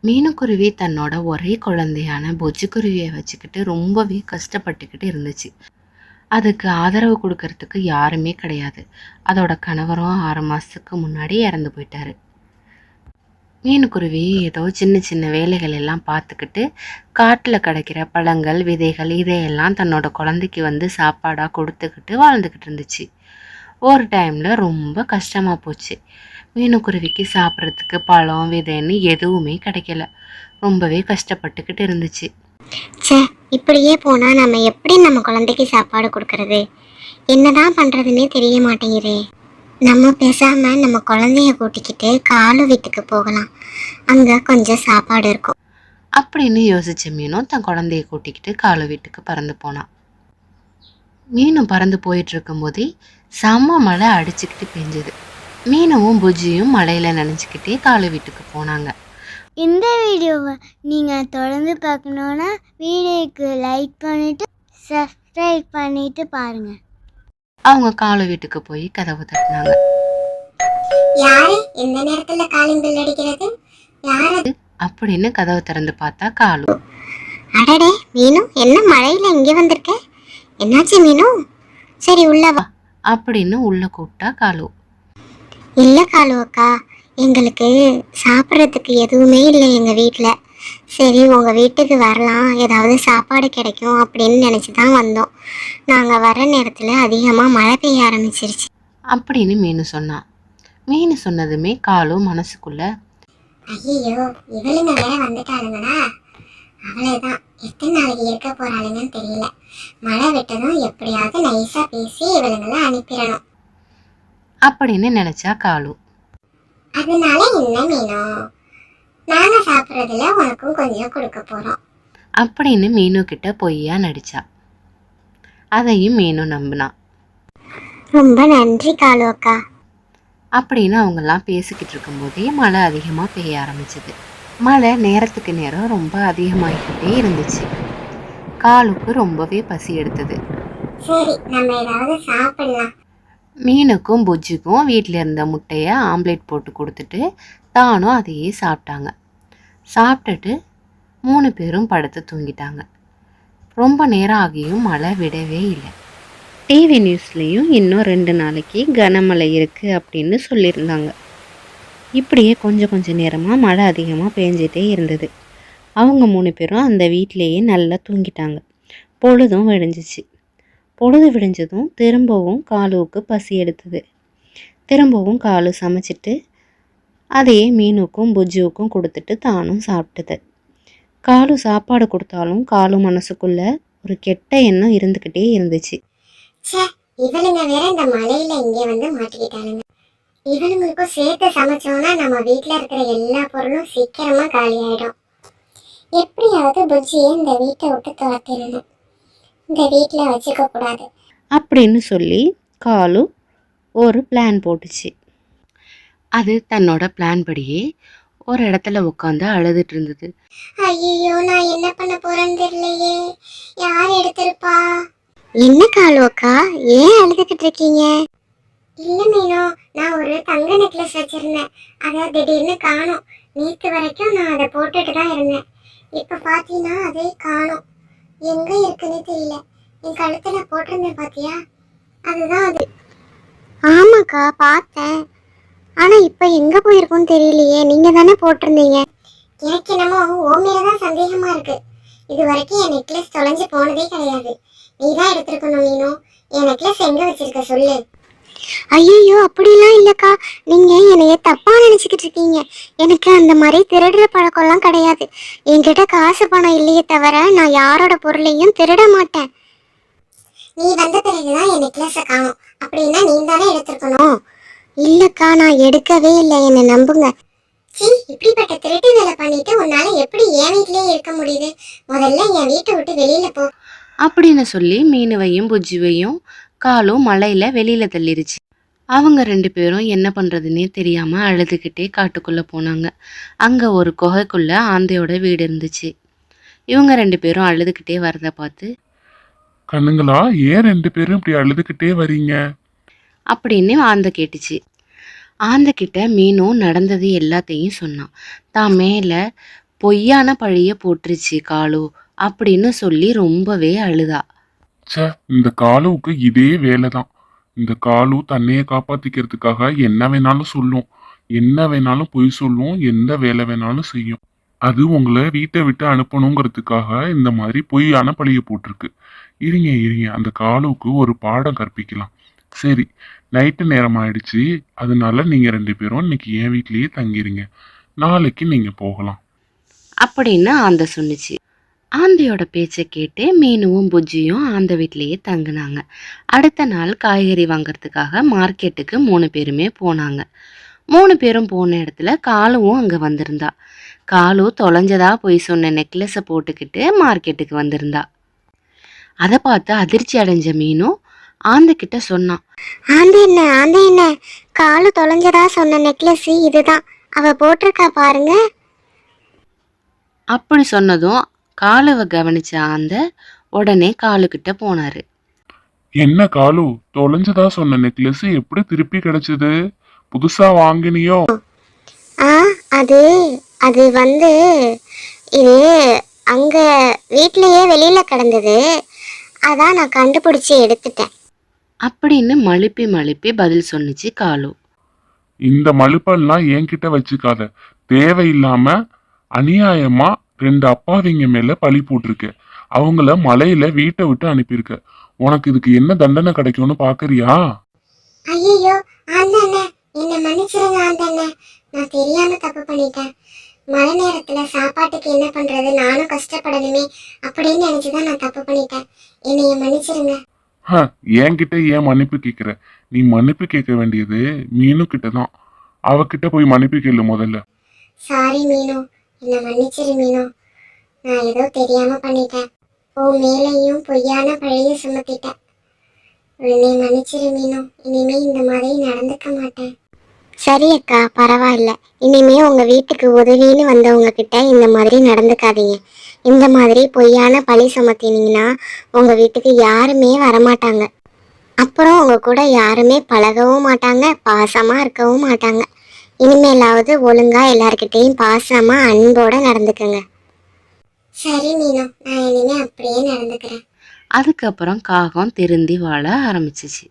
மீனுக்குருவி தன்னோட ஒரே குழந்தையான பொஜ்ஜுக்குருவியை வச்சுக்கிட்டு ரொம்பவே கஷ்டப்பட்டுக்கிட்டு இருந்துச்சு. அதுக்கு ஆதரவு கொடுக்கறதுக்கு யாருமே கிடையாது. அதோட கணவரும் 6 மாதத்துக்கு முன்னாடி இறந்து போயிட்டாரு. மீனுக்குருவி ஏதோ சின்ன சின்ன வேலைகள் எல்லாம் பார்த்துக்கிட்டு காட்டில் கிடைக்கிற பழங்கள், விதைகள் இதையெல்லாம் தன்னோட குழந்தைக்கு வந்து சாப்பாடாக கொடுத்துக்கிட்டு வாழ்ந்துக்கிட்டு இருந்துச்சு. ஒரு டைமில் ரொம்ப கஷ்டமாக போச்சு. மீனுக்குருவிக்கு சாப்பிட்றதுக்கு பழம், விதைன்னு எதுவுமே கிடைக்கல. ரொம்பவே கஷ்டப்பட்டுக்கிட்டு இருந்துச்சு. சே, இப்படியே போனால் நம்ம எப்படி நம்ம குழந்தைக்கு சாப்பாடு கொடுக்கறது? என்னதான் பண்ணுறதுன்னே தெரிய மாட்டேங்குதே. நம்ம பேசாமல் நம்ம குழந்தைய கூட்டிக்கிட்டு காலு வீட்டுக்கு போகலாம், அங்கே கொஞ்சம் சாப்பாடு இருக்கும் அப்படின்னு யோசிச்ச மீனும் தன் குழந்தைய கூட்டிக்கிட்டு காலு வீட்டுக்கு பறந்து போனான். மீனும் பறந்து போயிட்டு இருக்கும்போதே செம்ம மழை அடிச்சுக்கிட்டு பெஞ்சது. மீனும் புஜ்ஜியும் மழையில் நனைஞ்சிக்கிட்டே காலு வீட்டுக்கு போனாங்க. இந்த வீடியோவை நீங்கள் தொடர்ந்து பார்க்கணுன்னா வீடியோக்கு லைக் பண்ணிவிட்டு சப்ஸ்கிரைப் பண்ணிவிட்டு பாருங்கள். அவங்க காலு வீட்டுக்கு போய் கதவு தட்டினாங்க. யாரு இந்த நேரத்துல காலிங் பெல் அடிக்கிறது? யாரு அப்படின்னு கதவு திறந்து பார்த்தா காலு. அடடே மீனு, என்ன மழையில இங்கே வந்திருக்க? என்னாச்சு மீனு? சரி உள்ள வா அப்படின்னு உள்ள கூப்பிட்டா காலு. இல்ல காலு அக்கா, எங்களுக்கு சாப்பிட்றதுக்கு எதுவுமே இல்லை எங்கள் வீட்டில். சரி உங்கள் வீட்டுக்கு வரலாம், ஏதாவது சாப்பாடு கிடைக்கும் அப்படின்னு நினச்சி தான் வந்தோம். நாங்கள் வர நேரத்தில் அதிகமாக மழை பெய்ய ஆரம்பிச்சிருச்சு அப்படின்னு மீனு சொன்னான். மீனு சொன்னதுமே காலு மனசுக்குள்ள, ஐயோ இவளுங்க வேற வந்துட்டாளுங்களா, அவ்வளோதான், எத்தனை நாளைக்கு இருக்க போகிறாளுங்கன்னு தெரியல. மழை விட்டதும் எப்படியாவது நைஸாக பேசி இவளுங்களை அனுப்பிடணும் அப்படின்னு நினைச்சா காலு. அதனால என்ன மீனோ, நாங்க சாப்பிட்றதுல உனக்கும் கொஞ்சம் கொடுக்க போறோம் அப்படின்னு மீனு கிட்ட பொய்யா நடிச்சா. அதையும் மீனு நம்பினா. ரொம்ப நன்றி காலு அக்கா அப்படின்னு அவங்கெல்லாம் பேசிக்கிட்டு இருக்கும்போதே மழை அதிகமாக பெய்ய ஆரம்பிச்சது. மழை நேரத்துக்கு நேரம் ரொம்ப அதிகமாகிக்கிட்டே இருந்துச்சு. காலுக்கு ரொம்பவே பசி எடுத்தது. சரி நம்ம ஏதாவது சாப்பிடலாம். மீனுக்கும் புஜ்ஜுக்கும் வீட்டில் இருந்த முட்டையை ஆம்லேட் போட்டு கொடுத்துட்டு தானும் அதையே சாப்பிட்டாங்க. சாப்பிட்டுட்டு 3 பேரும் படுத்து தூங்கிட்டாங்க. ரொம்ப நேரம் ஆகியும் மழை விடவே இல்லை. டிவி நியூஸ்லேயும் இன்னும் 2 நாளைக்கு கனமழை இருக்குது அப்படின்னு சொல்லியிருந்தாங்க. இப்படியே கொஞ்சம் நேரமாக மழை அதிகமாக பெஞ்சிட்டே இருந்தது. அவங்க 3 பேரும் அந்த வீட்டிலேயே நல்லா தூங்கிட்டாங்க. பொழுதும் விடிஞ்சிச்சு. பொழுது விடிஞ்சதும் திரும்பவும் காலுவுக்கு பசி எடுத்தது. திரும்பவும் காலு சமைச்சிட்டு அதையே மீனுக்கும் புஜ்ஜுவுக்கும் கொடுத்துட்டு தானும் சாப்பிட்டது. காலு சாப்பாடு கொடுத்தாலும் காலு மனசுக்குள்ள ஒரு கெட்ட எண்ணம் இருந்துக்கிட்டே இருந்துச்சு. இவளுங்க வேற இந்த மழையில இங்கே வந்து மாட்டிக்கிட்டாளுங்க. இவளுங்களுக்கும் சேர்த்து சமைச்சோம்னா நம்ம வீட்டில் இருக்கிற எல்லா பொருளும் சீக்கிரமா காலி ஆயிடும். எப்படியாவது புஜ்ஜியை இந்த வீட்டை விட்டு துரத்திடணும், இந்த வீட்டில் வச்சுக்க கூடாது அப்படின்னு சொல்லி காலு ஒரு பிளான் போட்டுச்சு. அது தன்னோட பிளான் படியே ஒரு இடத்துல உட்காந்து அழுதுட்டு இருந்தது. ஐயோ நான் என்ன பண்ண போறேன்னு தெரியலையே, யார் எடுத்திருப்பா? என்ன காலு அக்கா, ஏன் அழுதுகிட்டு இருக்கீங்க? இல்ல மீனோ, நான் ஒரு தங்க நெக்லஸ் வச்சிருந்தேன், அதை திடீர்னு காணோம். நேற்று வரைக்கும் நான் அதை போட்டுட்டு தான் இருந்தேன். இப்ப பாத்தீங்கன்னா அதே காணோம். எங்க இருக்குன்னு தெரியல. என் கழுத்துல போட்டிருந்தேன் பாத்தியா, அதுதான் அது. ஆமாக்கா பார்த்தேன், ஆனா இப்ப எங்க போயிருக்கும்னு தெரியலையே. நீங்க தானே போட்டிருந்தீங்க. எனக்கு என்னமோ ஓமையிலதான் சந்தேகமா இருக்கு. இது வரைக்கும் என் நெக்லஸ் தொலைஞ்சு போனதே கிடையாது. நீதான் எடுத்திருக்கணும் மீனோ. என் நெக்லஸ் எங்க வச்சிருக்க சொல்லு. ஐயோ அப்படிலாம் இல்லக்கா, நீங்க என்னைய தப்பா நினைச்சுக்கிட்டு இருக்கீங்க. எனக்கு அந்த மாதிரி திருடுற பழக்கம்லாம் கிடையாது. என்கிட்ட காசு பணம் இல்லையே தவிர நான் யாரோட பொருளையும் திருட மாட்டேன். நீ வந்த பிறகுதான் என் நெக்லஸை காணும். அப்படின்னா நீ தானே எடுத்திருக்கணும். இல்லக்கா நான் எடுக்கவே இல்லை, என்னை நம்புங்க. இப்படிப்பட்ட திருட்டு வேலை பண்ணிட்டு உன்னால எப்படி என் வீட்லயே இருக்க முடியுது? முதல்ல என் வீட்டை விட்டு வெளியில போ அப்படின்னு சொல்லி மீனுவையும் புஜ்ஜுவையும் காலும் மழையில வெளியில தள்ளிருச்சு. அவங்க 2 பேரும் என்ன பண்றதுன்னே தெரியாம அழுதுகிட்டே காட்டுக்குள்ள போனாங்க. அங்க ஒரு குகைக்குள்ள ஆந்தையோட வீடு இருந்துச்சு. இவங்க 2 பேரும் அழுதுகிட்டே வரத பார்த்து, கண்ணுங்களா, ஏன் 2 பேரும் இப்படி அழுதுகிட்டே வரீங்க? அப்படின்னு ஆந்தை கேட்டுச்சு. ஆந்தைக்கிட்ட மீனும் நடந்தது எல்லாத்தையும் சொன்னான். தான் மேல பொய்யான பழிய போட்டுருச்சு காலு அப்படின்னு சொல்லி ரொம்பவே அழுதா. ச்சே, இந்த காலுவுக்கு இதே வேலைதான். இந்த காலு தன்னைய காப்பாத்திக்கிறதுக்காக என்ன வேணாலும் சொல்லும், என்ன வேணாலும் பொய் சொல்லும், எந்த வேலை வேணாலும் செய்யும். அது உங்களை வீட்டை விட்டு அனுப்பணுங்கிறதுக்காக இந்த மாதிரி பொய்யான பழிய போட்டிருக்கு. இருங்க இருங்க, அந்த காலுவுக்கு ஒரு பாடம் கற்பிக்கலாம். சரி, நைட்டு நேரம் ஆயிடுச்சு, அதனால நீங்க 2 பேரும் இன்னைக்கு என் வீட்லயே தங்கிருங்க, நாளைக்கு நீங்க போகலாம். அப்படின்னு ஆந்தை சொன்னுச்சு. ஆந்தையோட பேச்சை கேட்டு மீனுவும் புஜ்ஜியும் ஆந்தை வீட்லேயே தங்குனாங்க. அடுத்த நாள் காய்கறி வாங்கறதுக்காக மார்க்கெட்டுக்கு 3 பேருமே போனாங்க. 3 பேரும் போன இடத்துல காலுவும் அங்கே வந்திருந்தா. காலு தொலைஞ்சதா போய் சொன்ன நெக்லஸை போட்டுக்கிட்டு மார்க்கெட்டுக்கு வந்திருந்தா. அதை பார்த்து அதிர்ச்சி அடைஞ்ச மீனும் ஆந்தைக்கிட்ட சொன்னான். ஆந்த என்ன காலு தொலைஞ்சதா சொன்ன நெக்லஸ் இதுதான், அவ போட்டிருக்கா பாருங்க. அப்படி சொன்னதும் காலுவை கவனிச்ச ஆந்தை உடனே காலுக்கிட்ட போனாரு. என்ன காலு, தொலைஞ்சதா சொன்ன நெக்லஸ் எப்படி திருப்பி கிடைச்சது? புதுசா வாங்கினியோ? அது அது வந்து இது அங்க வீட்லயே வெளியில கிடந்தது, அதான் நான் கண்டுபிடிச்சி எடுத்துட்டேன் அப்படின்னு மழுப்பி மழுப்பி பதில் சொன்னிச்சு காலு. இந்த மழுப்பெல்லாம் என்கிட்ட வச்சுக்காத. தேவையில்லாம அநியாயமா 2 அப்பாவிங்க மேல பழி போட்டிருக்க. அவங்கள மலையில வீட்டை விட்டு அனுப்பியிருக்க. உனக்கு இதுக்கு என்ன தண்டனை கிடைக்கும்னு பாக்குறியா? ஐயோ ஆந்தண்ணே, என்ன மன்னிச்சிருங்க ஆந்தண்ணே, நான் தெரியாம தப்பு பண்ணிட்டேன். மழை நேரத்துல சாப்பாட்டுக்கு என்ன பண்றது, நானும் கஷ்டப்படணுமே அப்படின்னு நினைச்சுதான் நான் தப்பு பண்ணிட்டேன். என்னைய மன்னிச்சிருங்க. என்கிட்ட ஏன் மன்னிப்பு கேட்கிற? நீ மன்னிப்பு கேட்க வேண்டியது மீனு கிட்ட தான். அவகிட்ட போய் மன்னிப்பு கேளு முதல்ல. சாரி மீனு, என்ன மன்னிச்சிரு மீனு, நான் ஏதோ தெரியாம பண்ணிட்டேன். மேலையும் பொய்யான பழைய சுமத்திட்டேன். என்னை மன்னிச்சிரு மீனு, இனிமே இந்த மாதிரி நடந்துக்க மாட்டேன். சரி அக்கா, பரவாயில்ல. இனிமே உங்க வீட்டுக்கு உதவின்னு வந்தவங்க கிட்ட இந்த மாதிரி நடந்துக்காதீங்க. இந்த மாதிரி பொய்யான பழி சுமத்தினீங்கன்னா உங்க வீட்டுக்கு யாருமே வரமாட்டாங்க. அப்புறம் உங்க கூட யாருமே பழகவும் மாட்டாங்க, பாசமா இருக்கவும் மாட்டாங்க. இனிமேலாவது ஒழுங்கா எல்லார்கிட்டையும் பாசமா அன்போட நடந்துக்கங்க. சரி மீனு, நான் இனிமே அப்படியே நடந்துக்கிறேன். அதுக்கப்புறம் காகம் திருந்தி வாழ ஆரம்பிச்சிச்சு.